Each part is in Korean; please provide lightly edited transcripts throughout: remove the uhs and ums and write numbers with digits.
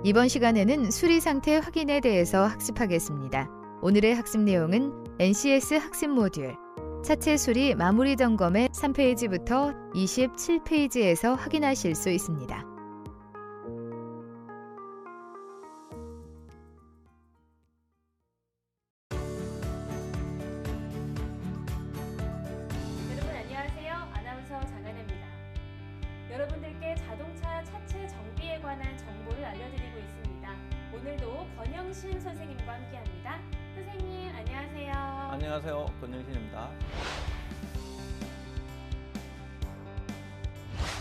이번 시간에는 수리 상태 확인에 대해서 학습하겠습니다. 오늘의 학습 내용은 NCS 학습 모듈, 차체 수리 마무리 점검의 3페이지부터 27페이지에서 확인하실 수 있습니다. 여러분 안녕하세요. 아나운서 장하나입니다. 여러분들께 자동차 차체 정비에 관한 정보를 알려드리고 있습니다. 오늘도 권영신 선생님과 함께합니다. 선생님 안녕하세요. 안녕하세요. 권영신입니다.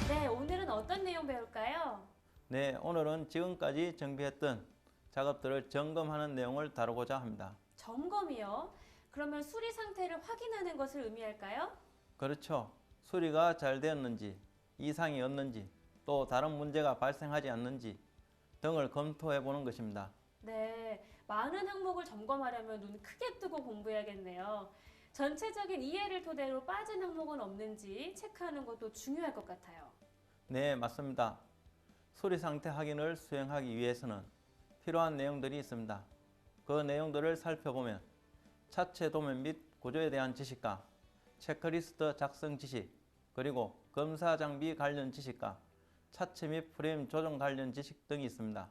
네, 오늘은 어떤 내용 배울까요? 네, 오늘은 지금까지 정비했던 작업들을 점검하는 내용을 다루고자 합니다. 점검이요? 그러면 수리 상태를 확인하는 것을 의미할까요? 그렇죠. 수리가 잘 되었는지, 이상이 없는지, 또 다른 문제가 발생하지 않는지 등을 검토해 보는 것입니다. 네, 많은 항목을 점검하려면 눈 크게 뜨고 공부해야겠네요. 전체적인 이해를 토대로 빠진 항목은 없는지 체크하는 것도 중요할 것 같아요. 네, 맞습니다. 수리 상태 확인을 수행하기 위해서는 필요한 내용들이 있습니다. 그 내용들을 살펴보면 차체 도면 및 구조에 대한 지식과 체크리스트 작성 지식, 그리고 검사 장비 관련 지식과 차체 및 프레임 조정 관련 지식 등이 있습니다.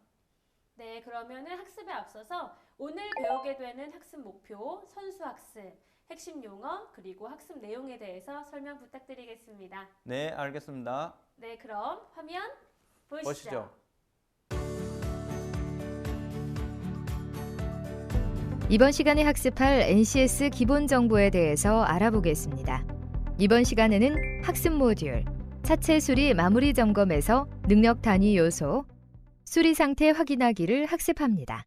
네, 그러면은 학습에 앞서서 오늘 배우게 되는 학습 목표, 선수 학습, 핵심 용어, 그리고 학습 내용에 대해서 설명 부탁드리겠습니다. 네, 알겠습니다. 네, 그럼 화면 보시죠. 이번 시간에 학습할 NCS 기본 정보에 대해서 알아보겠습니다. 이번 시간에는 학습 모듈, 차체 수리 마무리 점검에서 능력 단위 요소, 수리 상태 확인하기를 학습합니다.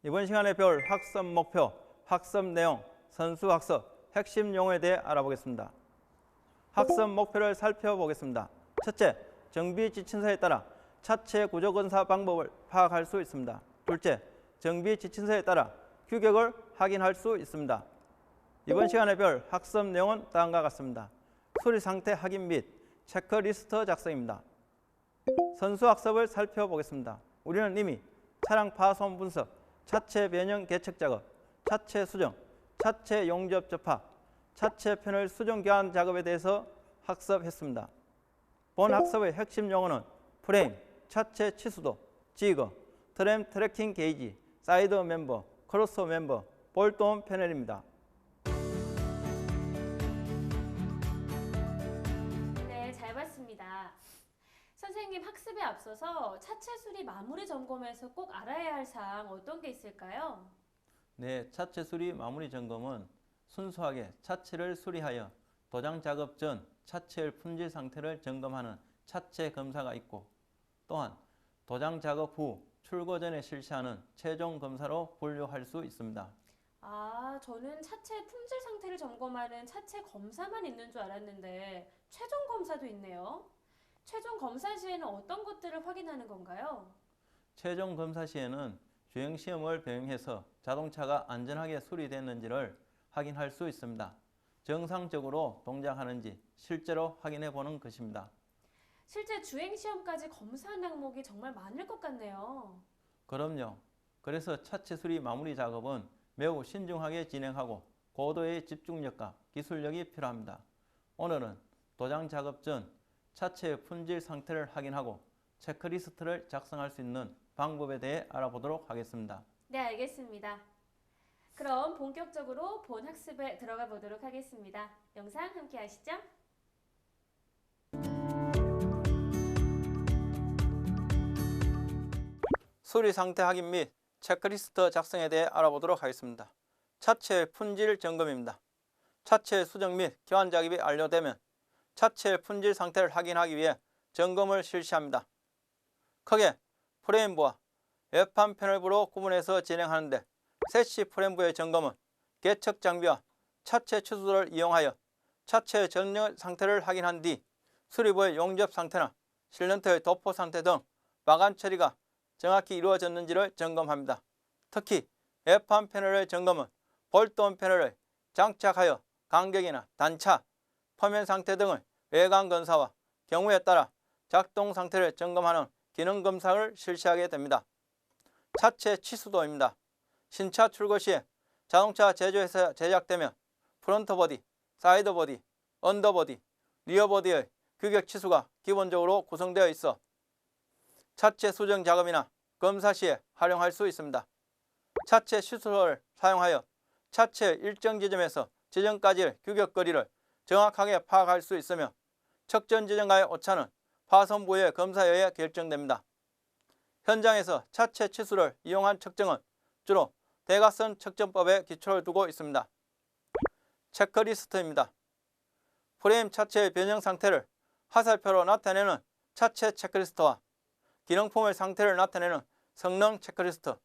이번 시간에 배울 학습 목표, 학습 내용, 선수 학습, 핵심 용어에 대해 알아보겠습니다. 학습 목표를 살펴보겠습니다. 첫째, 정비 지침서에 따라 차체 구조 검사 방법을 파악할 수 있습니다. 둘째, 정비 지침서에 따라 규격을 확인할 수 있습니다. 이번 시간에 배울 학습 내용은 다음과 같습니다. 수리 상태 확인 및 체크리스트 작성입니다. 선수 학습을 살펴보겠습니다. 우리는 이미 차량 파손 분석, 차체 변형 개척 작업, 차체 수정, 차체 용접 접합, 차체 패널 수정 교환 작업에 대해서 학습했습니다. 본 학습의 핵심 용어는 프레임, 차체 치수도, 지거, 트램 트래킹 게이지, 사이드 멤버, 크로스 멤버, 볼트온 패널입니다. 네, 잘 봤습니다. 선생님 학습에 앞서서 차체 수리 마무리 점검에서 꼭 알아야 할 사항 어떤 게 있을까요? 네, 차체 수리 마무리 점검은 순수하게 차체를 수리하여 도장 작업 전 차체의 품질 상태를 점검하는 차체 검사가 있고, 또한 도장 작업 후 출고 전에 실시하는 최종 검사로 분류할 수 있습니다. 아, 저는 차체 품질 상태를 점검하는 차체 검사만 있는 줄 알았는데 최종 검사도 있네요. 최종 검사 시에는 어떤 것들을 확인하는 건가요? 최종 검사 시에는 주행시험을 병행해서 자동차가 안전하게 수리됐는지를 확인할 수 있습니다. 정상적으로 동작하는지 실제로 확인해 보는 것입니다. 실제 주행시험까지 검사한 항목이 정말 많을 것 같네요. 그럼요. 그래서 차체 수리 마무리 작업은 매우 신중하게 진행하고 고도의 집중력과 기술력이 필요합니다. 오늘은 도장 작업 전 차체의 품질 상태를 확인하고 체크리스트를 작성할 수 있는 방법에 대해 알아보도록 하겠습니다. 네, 알겠습니다. 그럼 본격적으로 본 학습에 들어가 보도록 하겠습니다. 영상 함께 하시죠. 수리 상태 확인 및 체크리스트 작성에 대해 알아보도록 하겠습니다. 차체 품질 점검입니다. 차체 수정 및 교환 작업이 완료되면 차체 품질 상태를 확인하기 위해 점검을 실시합니다. 크게 프레임부와 외판 패널부로 구분해서 진행하는데, 세시 프레임부의 점검은 개척 장비와 차체 치수도를 이용하여 차체 전열 상태를 확인한 뒤 수리부의 용접 상태나 실런트의 도포 상태 등 마감 처리가 정확히 이루어졌는지를 점검합니다. 특히 외판 패널의 점검은 볼트온 패널을 장착하여 간격이나 단차, 표면 상태 등의 외관 검사와 경우에 따라 작동 상태를 점검하는 기능 검사를 실시하게 됩니다. 차체 치수도입니다. 신차 출고 시에 자동차 제조에서 제작되면 프론트 보디, 사이드 보디, 언더 보디, 리어 보디의 규격 치수가 기본적으로 구성되어 있어 차체 수정 작업이나 검사 시에 활용할 수 있습니다. 차체 치수를 사용하여 차체 일정 지점에서 지점까지의 규격 거리를 정확하게 파악할 수 있으며 척전 지점과의 오차는 파손 부위의 검사에 의해 결정됩니다. 현장에서 차체 치수를 이용한 측정은 주로 대각선 측정법에 기초를 두고 있습니다. 체크리스트입니다. 프레임 차체의 변형 상태를 화살표로 나타내는 차체 체크리스트와 기능품의 상태를 나타내는 성능 체크리스트,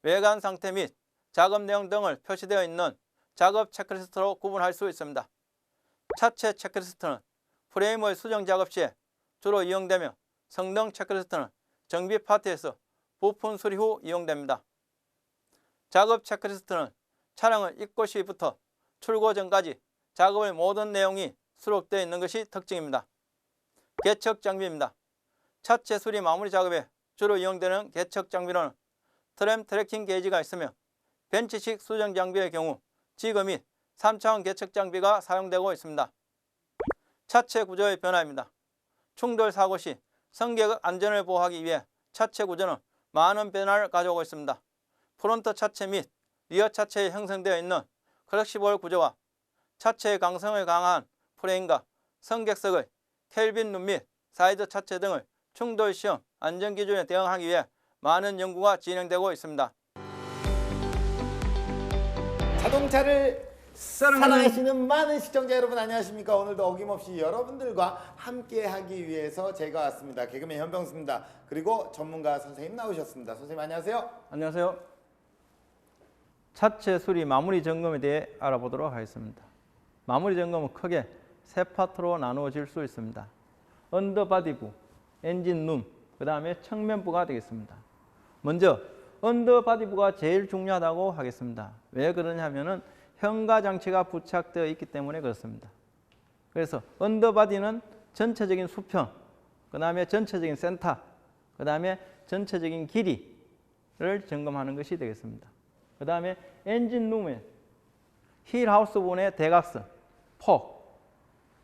외관 상태 및 작업 내용 등을 표시되어 있는 작업 체크리스트로 구분할 수 있습니다. 차체 체크리스트는 프레임의 수정 작업 시에 주로 이용되며 성능 체크리스트는 정비 파트에서 부품 수리 후 이용됩니다. 작업 체크리스트는 차량을 입고 시부터 출고 전까지 작업의 모든 내용이 수록되어 있는 것이 특징입니다. 개척 장비입니다. 차체 수리 마무리 작업에 주로 이용되는 개척 장비로는 트램 트래킹 게이지가 있으며 벤치식 수정 장비의 경우 지그 및 3차원 개척 장비가 사용되고 있습니다. 차체 구조의 변화입니다. 충돌 사고 시 승객의 안전을 보호하기 위해 차체 구조는 많은 변화를 가져오고 있습니다. 프론트 차체 및 리어 차체에 형성되어 있는 플렉시블 구조와 차체의 강성을 강한 프레임과 승객석의 켈빈 룸 및 사이드 차체 등을 충돌 시험 안전 기준에 대응하기 위해 많은 연구가 진행되고 있습니다. 자동차를 사랑하시는 많은 시청자 여러분 안녕하십니까? 오늘도 어김없이 여러분들과 함께 하기 위해서 제가 왔습니다. 개그맨 현병수입니다. 그리고 전문가 선생님 나오셨습니다. 선생님 안녕하세요. 안녕하세요. 차체 수리 마무리 점검에 대해 알아보도록 하겠습니다. 마무리 점검은 크게 세 파트로 나누어질 수 있습니다. 언더바디부, 엔진룸, 그 다음에 측면부가 되겠습니다. 먼저 언더바디부가 제일 중요하다고 하겠습니다. 왜 그러냐면은 현가 장치가 부착되어 있기 때문에 그렇습니다. 그래서 언더바디는 전체적인 수평, 그 다음에 전체적인 센터, 그 다음에 전체적인 길이를 점검하는 것이 되겠습니다. 그 다음에 엔진룸에 힐하우스 부분의 대각선, 폭,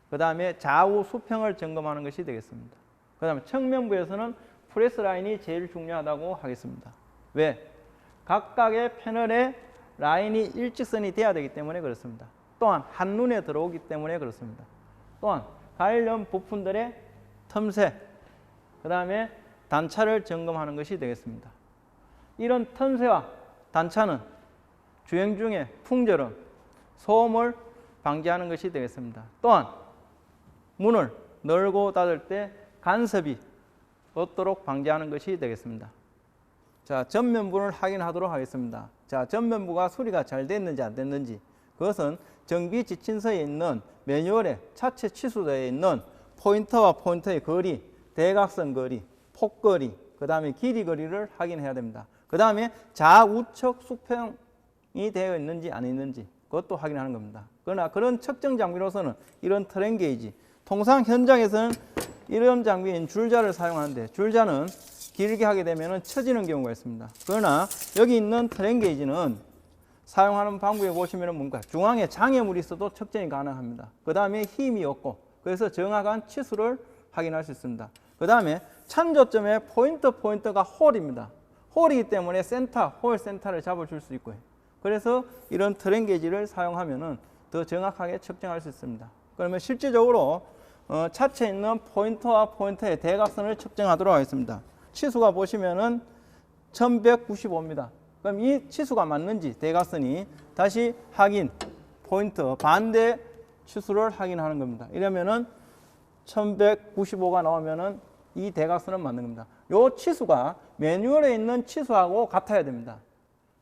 그 다음에 좌우 수평을 점검하는 것이 되겠습니다. 그 다음에 측면부에서는 프레스 라인이 제일 중요하다고 하겠습니다. 왜? 각각의 패널에 라인이 일직선이 돼야 되기 때문에 그렇습니다. 또한 한눈에 들어오기 때문에 그렇습니다. 또한 관련 부품들의 틈새, 그 다음에 단차를 점검하는 것이 되겠습니다. 이런 틈새와 단차는 주행 중에 풍절음, 소음을 방지하는 것이 되겠습니다. 또한 문을 열고 닫을 때 간섭이 없도록 방지하는 것이 되겠습니다. 자, 전면부를 확인하도록 하겠습니다. 자, 전면부가 수리가 잘 됐는지 안 됐는지 그것은 정비 지침서에 있는 매뉴얼에 차체 치수대에 있는 포인터와 포인터의 거리, 대각선 거리, 폭거리, 그 다음에 길이 거리를 확인해야 됩니다. 그 다음에 좌우측 수평이 되어 있는지 안 있는지 그것도 확인하는 겁니다. 그러나 그런 측정 장비로서는 이런 트램 게이지, 통상 현장에서는 이런 장비인 줄자를 사용하는데 줄자는 길게 하게 되면 처지는 경우가 있습니다. 그러나 여기 있는 트램 게이지는 사용하는 방법에 보시면 뭔가 중앙에 장애물이 있어도 측정이 가능합니다. 그 다음에 힘이 없고 그래서 정확한 치수를 확인할 수 있습니다. 그 다음에 찬조점의 포인터가 홀입니다. 홀이기 때문에 센터, 홀 센터를 잡아줄 수 있고요. 그래서 이런 트램 게이지를 사용하면 더 정확하게 측정할 수 있습니다. 그러면 실질적으로 차체에 있는 포인터와 포인터의 대각선을 측정하도록 하겠습니다. 치수가 보시면은 1195입니다. 그럼 이 치수가 맞는지 대각선이 다시 확인, 포인터, 반대 치수를 확인하는 겁니다. 이러면은 1195가 나오면은 이 대각선은 맞는 겁니다. 이 치수가 매뉴얼에 있는 치수하고 같아야 됩니다.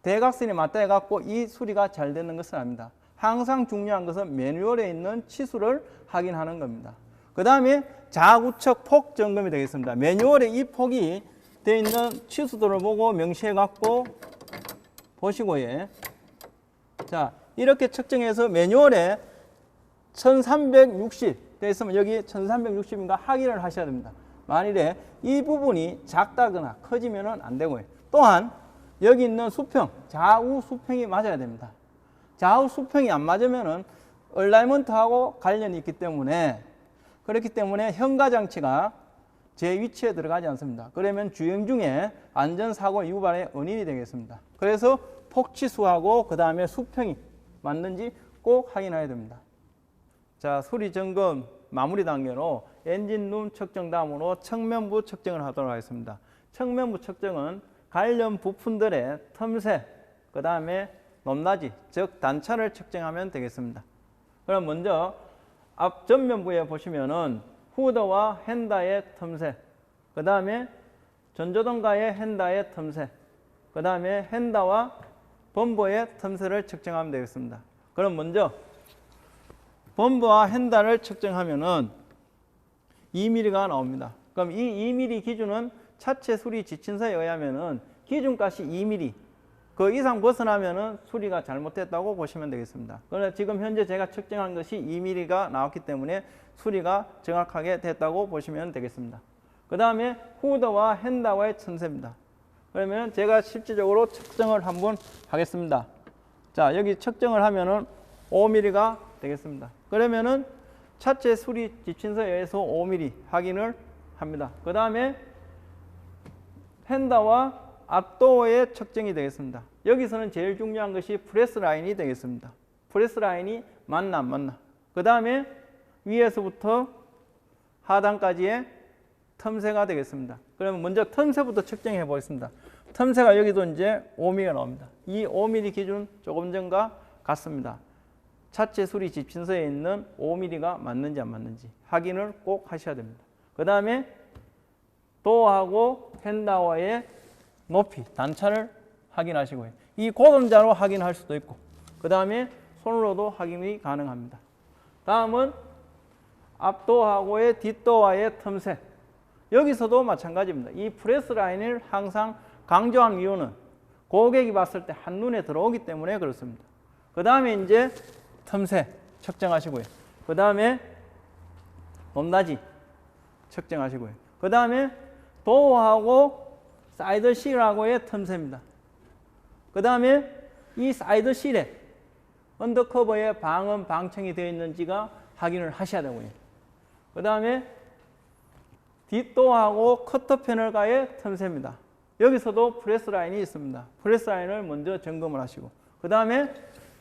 대각선이 맞다 해갖고 이 수리가 잘 되는 것은 아닙니다. 항상 중요한 것은 매뉴얼에 있는 치수를 확인하는 겁니다. 그 다음에 좌우측 폭 점검이 되겠습니다. 매뉴얼에 이 폭이 되어 있는 치수들을 보고 명시해 갖고 보시고요. 자, 이렇게 측정해서 매뉴얼에 1360 되어 있으면 여기 1360인가 확인을 하셔야 됩니다. 만일에 이 부분이 작다거나 커지면 안 되고요. 또한 여기 있는 수평, 좌우 수평이 맞아야 됩니다. 좌우 수평이 안 맞으면은 얼라이먼트하고 관련이 있기 때문에 그렇기 때문에 현가 장치가 제 위치에 들어가지 않습니다. 그러면 주행 중에 안전사고 유발의 원인이 되겠습니다. 그래서 폭치수하고 그 다음에 수평이 맞는지 꼭 확인해야 됩니다. 자, 수리 점검 마무리 단계로 엔진룸 측정 다음으로 측면부 측정을 하도록 하겠습니다. 측면부 측정은 관련 부품들의 틈새, 그 다음에 높낮이, 즉 단차를 측정하면 되겠습니다. 그럼 먼저 앞 전면부에 보시면은 후드와 핸다의 틈새, 그 다음에 전조등과의 핸다의 틈새, 그 다음에 핸다와 범버의 틈새를 측정하면 되겠습니다. 그럼 먼저 범버와 핸다를 측정하면은 2mm가 나옵니다. 그럼 이 2mm 기준은 차체 수리 지침서에 의하면은 기준값이 2mm, 그 이상 벗어나면은 수리가 잘못됐다고 보시면 되겠습니다. 그러나 지금 현재 제가 측정한 것이 2mm가 나왔기 때문에 수리가 정확하게 됐다고 보시면 되겠습니다. 그 다음에 후드와 핸다와의 틈새입니다. 그러면 제가 실질적으로 측정을 한번 하겠습니다. 자, 여기 측정을 하면은 5mm가 되겠습니다. 그러면은 차체 수리 지침서에 의해서 5mm 확인을 합니다. 그 다음에 핸다와 앞도어의 측정이 되겠습니다. 여기서는 제일 중요한 것이 프레스 라인이 되겠습니다. 프레스 라인이 맞나 안 맞나. 그 다음에 위에서부터 하단까지의 틈새가 되겠습니다. 그러면 먼저 틈새부터 측정해 보겠습니다. 틈새가 여기도 이제 5mm가 나옵니다. 이 5mm 기준 조금 전과 같습니다. 차체 수리 지침서에 있는 5mm가 맞는지 안 맞는지 확인을 꼭 하셔야 됩니다. 그 다음에 도어하고 핸다와의 높이, 단차를 확인하시고요. 이 고름자로 확인할 수도 있고 그 다음에 손으로도 확인이 가능합니다. 다음은 앞도어하고의 뒷도어와의 틈새, 여기서도 마찬가지입니다. 이 프레스 라인을 항상 강조한 이유는 고객이 봤을 때 한눈에 들어오기 때문에 그렇습니다. 그 다음에 이제 틈새 측정하시고요. 그 다음에 높낮이 측정하시고요. 그 다음에 도어하고 사이드 실하고의 틈새입니다. 그 다음에 이 사이드 실에 언더커버에 방음, 방청이 되어 있는지가 확인을 하셔야 되고요. 그 다음에 뒷도어하고 커터 패널과의 틈새입니다. 여기서도 프레스 라인이 있습니다. 프레스 라인을 먼저 점검을 하시고 그 다음에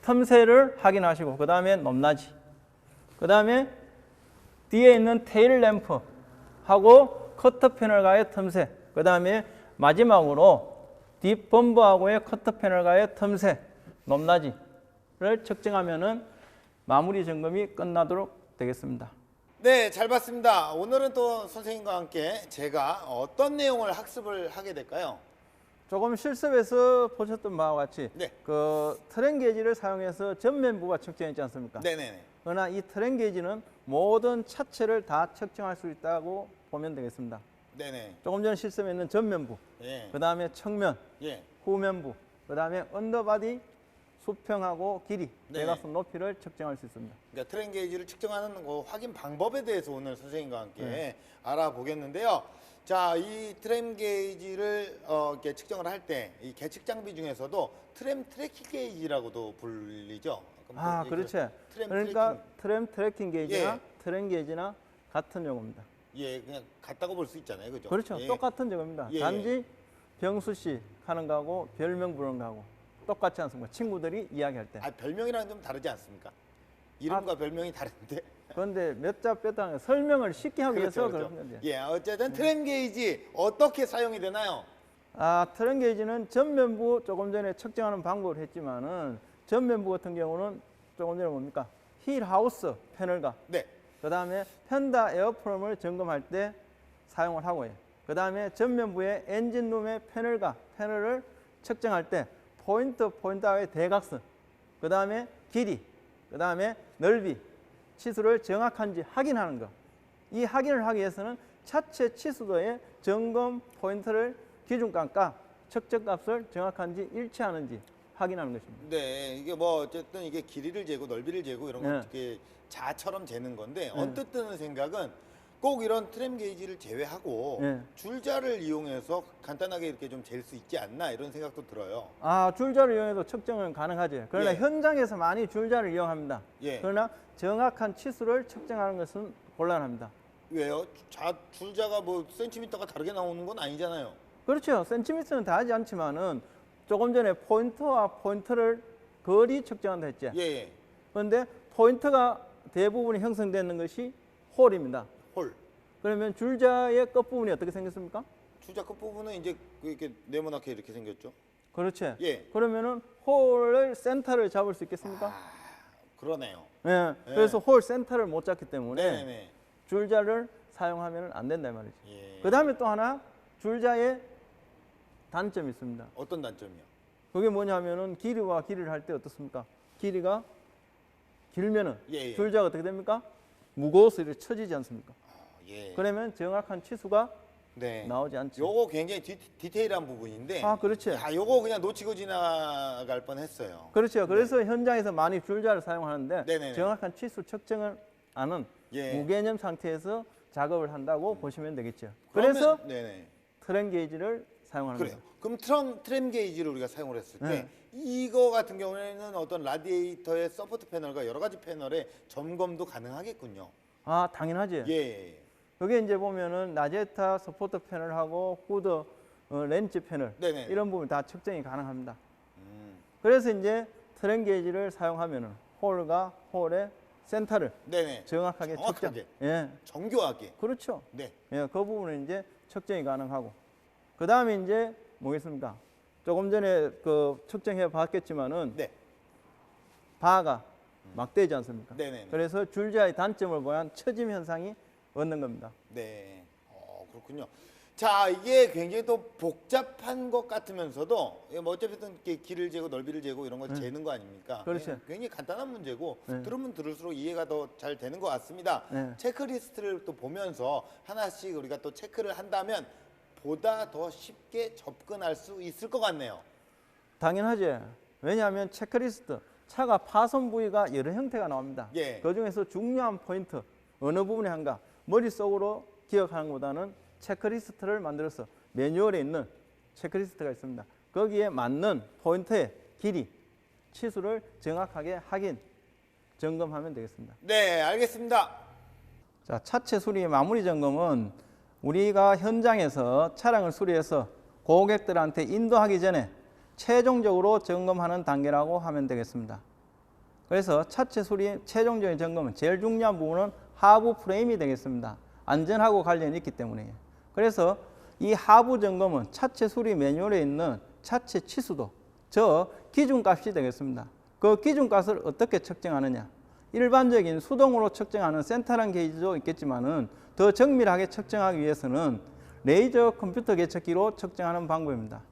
틈새를 확인하시고 그 다음에 높낮이, 그 다음에 뒤에 있는 테일 램프하고 커터 패널과의 틈새, 그 다음에 마지막으로 뒷 범버하고의 커터 패널과의 틈새, 높낮이를 측정하면은 마무리 점검이 끝나도록 되겠습니다. 네, 잘 봤습니다. 오늘은 또 선생님과 함께 제가 어떤 내용을 학습을 하게 될까요? 조금 실습에서 보셨던 바와 같이 네. 그 트램 게이지를 사용해서 전면부가 측정했지 않습니까? 네네네. 그러나 이 트램 게이지는 모든 차체를 다 측정할 수 있다고 보면 되겠습니다. 네네. 조금 전에 실습했는 전면부, 예. 그 다음에 측면, 예. 후면부, 그 다음에 언더바디 수평하고 길이, 네. 대각선 높이를 측정할 수 있습니다. 그러니까 트램 게이지를 측정하는 그 확인 방법에 대해서 오늘 선생님과 함께 네. 알아보겠는데요. 자, 이 트램 게이지를 이렇게 측정을 할 때 이 계측 장비 중에서도 트램 트래킹 게이지라고도 불리죠. 그럼 아, 그 그렇죠. 트램 그러니까 트래킹. 트램 트래킹 게이지나 예. 트램 게이지나 같은 용어입니다. 예, 그냥 같다고 볼 수 있잖아요, 그죠? 그렇죠. 예. 똑같은 용어입니다. 예. 단지 병수 씨 하는 거하고 별명 부르는 거하고 똑같지 않습니까? 친구들이 이야기할 때. 아, 별명이랑 좀 다르지 않습니까? 이름과 별명이 다른데. 그런데 몇 자 뺐다 설명을 쉽게 하기 위해서 그렇죠, 그런 건데. 예, 어쨌든 트램 게이지 어떻게 사용이 되나요? 아, 트램 게이지는 전면부 조금 전에 측정하는 방법을 했지만은 전면부 같은 경우는 조금 전에 뭡니까? 힐 하우스 패널과 네. 그 다음에 펜다 에어프롬을 점검할 때 사용을 하고요. 그 다음에 전면부의 엔진룸의 패널을 측정할 때 포인트와의 대각선, 그 다음에 길이, 그 다음에 넓이, 치수를 정확한지 확인하는 것. 이 확인을 하기 위해서는 차체 치수도의 점검 포인트를 기준값과 측정값을 정확한지 일치하는지 확인하는 것입니다. 네, 이게 뭐 어쨌든 이게 길이를 재고 넓이를 재고 이런 거 네. 어떻게 자처럼 재는 건데 언뜻 드는 생각은 꼭 이런 트램 게이지를 제외하고 예. 줄자를 이용해서 간단하게 이렇게 좀 잴 수 있지 않나 이런 생각도 들어요. 아, 줄자를 이용해도 측정은 가능하지. 그러나 예. 현장에서 많이 줄자를 이용합니다. 예. 그러나 정확한 치수를 측정하는 것은 곤란합니다. 왜요? 줄자가 뭐 센티미터가 다르게 나오는 건 아니잖아요. 그렇죠. 센티미터는 다 하지 않지만은 조금 전에 포인트와 포인트를 거리 측정한다 했죠. 예, 예. 그런데 포인트가 대부분이 형성되는 것이 홀입니다. 홀. 그러면 줄자의 끝부분이 어떻게 생겼습니까? 줄자 끝 부분은 이제 이렇게 네모나게 이렇게 생겼죠. 그렇죠. 예. 그러면은 홀의 센터를 잡을 수 있겠습니까? 그러네요. 예. 예. 그래서 홀 센터를 못 잡기 때문에 네네네. 줄자를 사용하면 안 된다 이 말이죠. 예. 그 다음에 또 하나 줄자의 단점이 있습니다. 어떤 단점이요? 그게 뭐냐면은 길이와 길이를 할 때 어떻습니까? 길이가 길면은 예, 예. 줄자가 어떻게 됩니까? 무거워서 이렇게 쳐지지 않습니까? 예. 그러면 정확한 치수가 네. 나오지 않죠. 요거 굉장히 디테일한 부분인데. 아, 그렇죠. 요거 그냥 놓치고 지나갈 뻔했어요. 그렇죠. 그래서 현장에서 많이 줄자를 사용하는데 네네네. 정확한 치수 측정을 아는 예. 무개념 상태에서 작업을 한다고 보시면 되겠죠. 그러면- 그래서 네네. 트램 게이지를 사용하는 그래요. 거예요. 그럼 트램 게이지를 우리가 사용을 했을 때 네. 이거 같은 경우에는 어떤 라디에이터의 서포트 패널과 여러 가지 패널의 점검도 가능하겠군요. 아, 당연하지. 예. 여기 이제 보면은 나제타 서포트 패널하고 후드 렌즈 패널 네네. 이런 부분 다 측정이 가능합니다. 음. 그래서 이제 트램 게이지를 사용하면은 홀과 홀의 센터를 네네. 정확하게 정확하게. 측정. 예, 정교하게. 그렇죠. 네. 예, 그 부분은 이제 측정이 가능하고 그 다음에 이제 뭐겠습니까? 조금 전에 그 측정해 봤겠지만은 네. 바가 막대지 않습니까? 네네. 그래서 줄자의 단점을 보면 처짐 현상이 얻는 겁니다. 네. 그렇군요. 자, 이게 굉장히 또 복잡한 것 같으면서도 뭐 어차피든 이렇게 길을 재고 넓이를 재고 이런 걸 재는 거 아닙니까? 그렇죠. 굉장히 간단한 문제고 네. 들으면 들을수록 이해가 더 잘 되는 것 같습니다. 네. 체크리스트를 또 보면서 하나씩 우리가 또 체크를 한다면 보다 더 쉽게 접근할 수 있을 것 같네요. 당연하죠. 왜냐하면 체크리스트 차가 파손 부위가 여러 형태가 나옵니다. 예. 그 중에서 중요한 포인트 어느 부분에 한가 머릿속으로 기억하는 것보다는 체크리스트를 만들어서 매뉴얼에 있는 체크리스트가 있습니다. 거기에 맞는 포인트의 길이, 치수를 정확하게 확인, 점검하면 되겠습니다. 네, 알겠습니다. 자, 차체 수리 마무리 점검은 우리가 현장에서 차량을 수리해서 고객들한테 인도하기 전에 최종적으로 점검하는 단계라고 하면 되겠습니다. 그래서 차체 수리 최종적인 점검은 제일 중요한 부분은 하부 프레임이 되겠습니다. 안전하고 관련이 있기 때문에. 그래서 이 하부 점검은 차체 수리 매뉴얼에 있는 차체 치수도 저 기준값이 되겠습니다. 그 기준값을 어떻게 측정하느냐? 일반적인 수동으로 측정하는 센터랑 게이지도 있겠지만은 더 정밀하게 측정하기 위해서는 레이저 컴퓨터 계측기로 측정하는 방법입니다.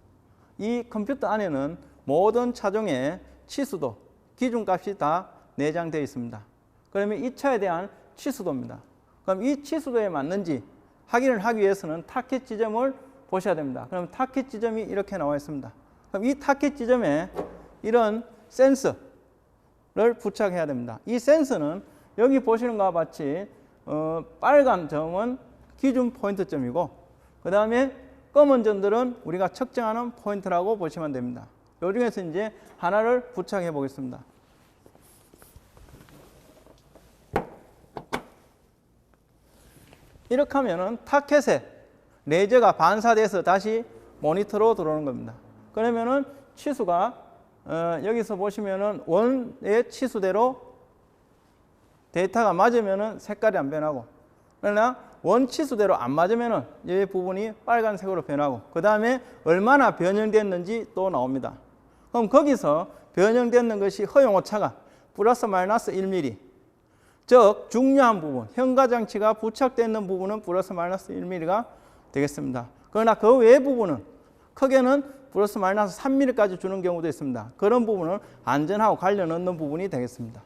이 컴퓨터 안에는 모든 차종의 치수도, 기준값이 다 내장되어 있습니다. 그러면 이 차에 대한 치수도입니다. 그럼 이 치수도에 맞는지 확인을 하기 위해서는 타켓 지점을 보셔야 됩니다. 그럼 타켓 지점이 이렇게 나와 있습니다. 그럼 이 타켓 지점에 이런 센서를 부착해야 됩니다. 이 센서는 여기 보시는 것과 같이 빨간 점은 기준 포인트점이고 그 다음에 검은 점들은 우리가 측정하는 포인트라고 보시면 됩니다. 이 중에서 이제 하나를 부착해 보겠습니다. 이렇게 하면은 타켓에 레이저가 반사돼서 다시 모니터로 들어오는 겁니다. 그러면은 치수가 여기서 보시면은 원의 치수대로 데이터가 맞으면은 색깔이 안 변하고, 그러나 원 치수대로 안 맞으면은 이 부분이 빨간색으로 변하고, 그 다음에 얼마나 변형됐는지 또 나옵니다. 그럼 거기서 변형되는 것이 허용 오차가 플러스 마이너스 1mm, 즉 중요한 부분, 현가 장치가 부착되어 있는 부분은 플러스 마이너스 1mm가 되겠습니다. 그러나 그 외 부분은 크게는 플러스 마이너스 3mm까지 주는 경우도 있습니다. 그런 부분은 안전하고 관련 없는 부분이 되겠습니다.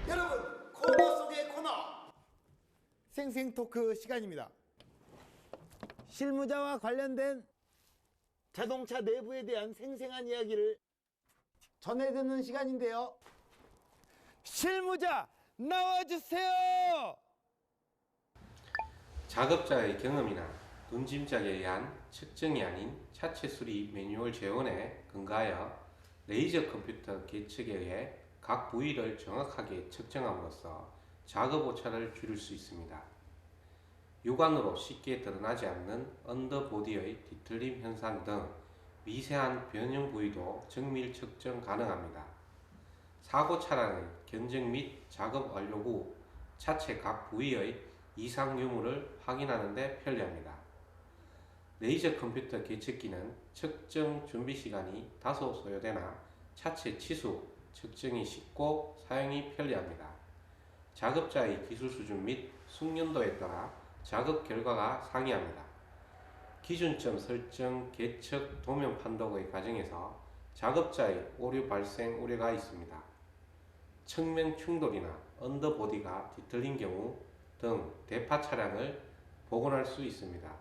여러분, 코너 속의 코너 생생 토크 시간입니다. 실무자와 관련된 자동차 내부에 대한 생생한 이야기를 전해드리는 시간인데요. 실무자 나와주세요. 작업자의 경험이나 눈짐작에 의한 측정이 아닌 차체 수리 매뉴얼 재원에 근거하여 레이저 컴퓨터 계측에 의해 각 부위를 정확하게 측정함으로써 작업 오차를 줄일 수 있습니다. 육안으로 쉽게 드러나지 않는 언더보디의 뒤틀림 현상 등 미세한 변형 부위도 정밀 측정 가능합니다. 사고 차량의 견적 및 작업 완료 후 차체 각 부위의 이상 유무를 확인하는 데 편리합니다. 레이저 컴퓨터 계측기는 측정 준비 시간이 다소 소요되나 차체 치수, 측정이 쉽고 사용이 편리합니다. 작업자의 기술 수준 및 숙련도에 따라 작업 결과가 상이합니다. 기준점 설정, 계측, 도면 판독의 과정에서 작업자의 오류 발생 우려가 있습니다. 측면 충돌이나 언더보디가 뒤틀린 경우 등 대파 차량을 복원할 수 있습니다.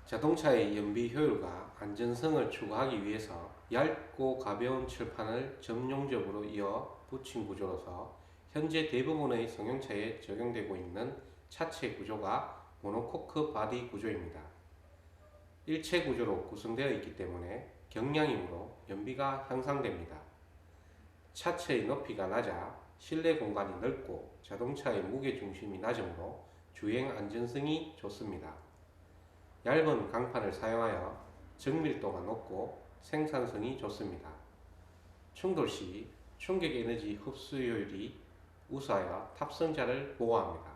자동차의 연비 효율과 안전성을 추구하기 위해서 얇고 가벼운 칠판을 점용적으로 이어 붙인 구조로서 현재 대부분의 승용차에 적용되고 있는 차체 구조가 모노코크 바디 구조입니다. 일체 구조로 구성되어 있기 때문에 경량이므로 연비가 향상됩니다. 차체의 높이가 낮아 실내 공간이 넓고 자동차의 무게중심이 낮으므로 주행 안전성이 좋습니다. 얇은 강판을 사용하여 정밀도가 높고 생산성이 좋습니다. 충돌 시 충격 에너지 흡수율이 우수하여 탑승자를 보호합니다.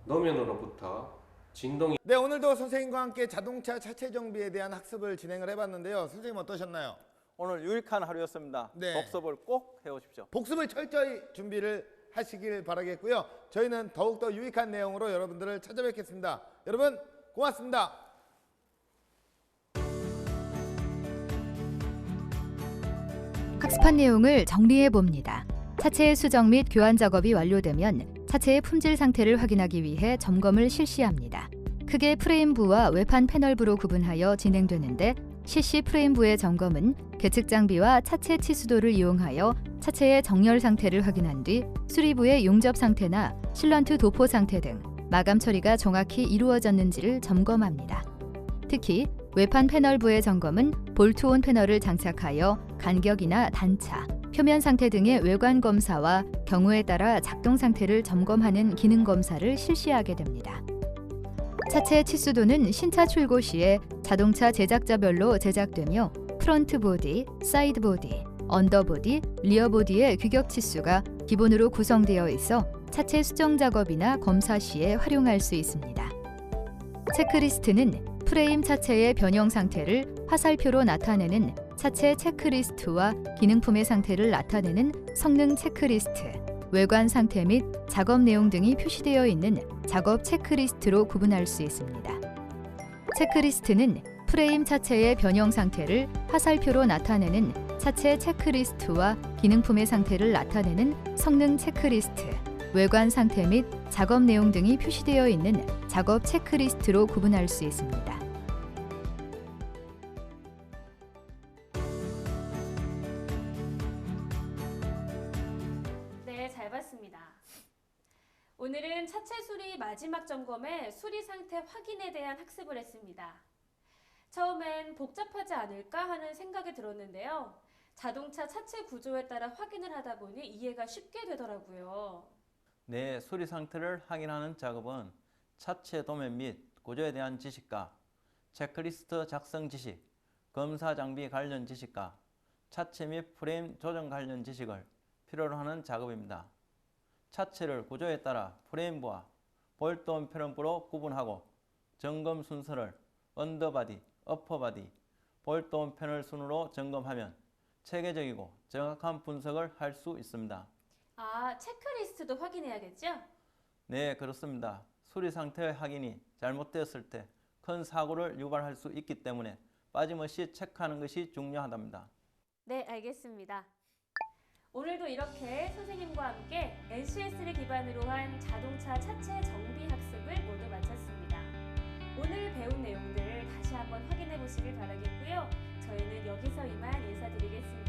노면으로부터 진동이 네, 오늘도 선생님과 함께 자동차 차체 정비에 대한 학습을 진행을 해봤는데요. 선생님 어떠셨나요? 오늘 유익한 하루였습니다. 네. 복습을 꼭 해오십시오. 복습을 철저히 준비를 하시길 바라겠고요. 저희는 더욱더 유익한 내용으로 여러분들을 찾아뵙겠습니다. 여러분 고맙습니다. 학습한 내용을 정리해 봅니다. 차체의 수정 및 교환 작업이 완료되면 차체의 품질 상태를 확인하기 위해 점검을 실시합니다. 크게 프레임부와 외판 패널부로 구분하여 진행되는데 CC 프레임부의 점검은 계측 장비와 차체 치수도를 이용하여 차체의 정렬 상태를 확인한 뒤 수리부의 용접 상태나 실런트 도포 상태 등 마감 처리가 정확히 이루어졌는지를 점검합니다. 특히 외판 패널부의 점검은 볼트온 패널을 장착하여 간격이나 단차, 표면 상태 등의 외관 검사와 경우에 따라 작동 상태를 점검하는 기능 검사를 실시하게 됩니다. 차체 치수도는 신차 출고 시에 자동차 제작자별로 제작되며 프론트 보디, 사이드 보디, 언더보디, 리어 보디의 규격 치수가 기본으로 구성되어 있어 차체 수정 작업이나 검사 시에 활용할 수 있습니다. 체크리스트는 프레임 차체의 변형 상태를 화살표로 나타내는 차체 체크리스트와 기능품의 상태를 나타내는 성능 체크리스트, 외관 상태 및 작업 내용 등이 표시되어 있는 작업 체크리스트로 구분할 수 있습니다. 체크리스트는 프레임 차체의 변형 상태를 화살표로 나타내는 차체 체크리스트와 기능품의 상태를 나타내는 성능 체크리스트, 외관 상태 및 작업 내용 등이 표시되어 있는 작업 체크리스트로 구분할 수 있습니다. 네, 잘 봤습니다. 오늘은 차체 수리 마지막 점검의 수리 상태 확인에 대한 학습을 했습니다. 처음엔 복잡하지 않을까 하는 생각이 들었는데요. 자동차 차체 구조에 따라 확인을 하다 보니 이해가 쉽게 되더라고요. 네, 수리 상태를 확인하는 작업은 차체 도면 및 구조에 대한 지식과 체크리스트 작성 지식, 검사 장비 관련 지식과 차체 및 프레임 조정 관련 지식을 필요로 하는 작업입니다. 차체를 구조에 따라 프레임부와 볼트온 패널부로 구분하고 점검 순서를 언더바디, 어퍼바디, 볼트온 패널 순으로 점검하면 체계적이고 정확한 분석을 할 수 있습니다. 아, 체크리스트도 확인해야겠죠? 네, 그렇습니다. 수리 상태의 확인이 잘못되었을 때 큰 사고를 유발할 수 있기 때문에 빠짐없이 체크하는 것이 중요하답니다. 네, 알겠습니다. 오늘도 이렇게 선생님과 함께 NCS를 기반으로 한 자동차 차체 정비 학습을 모두 마쳤습니다. 오늘 배운 내용들을 다시 한번 확인해 보시길 바라겠고요. 저희는 여기서 이만 인사드리겠습니다.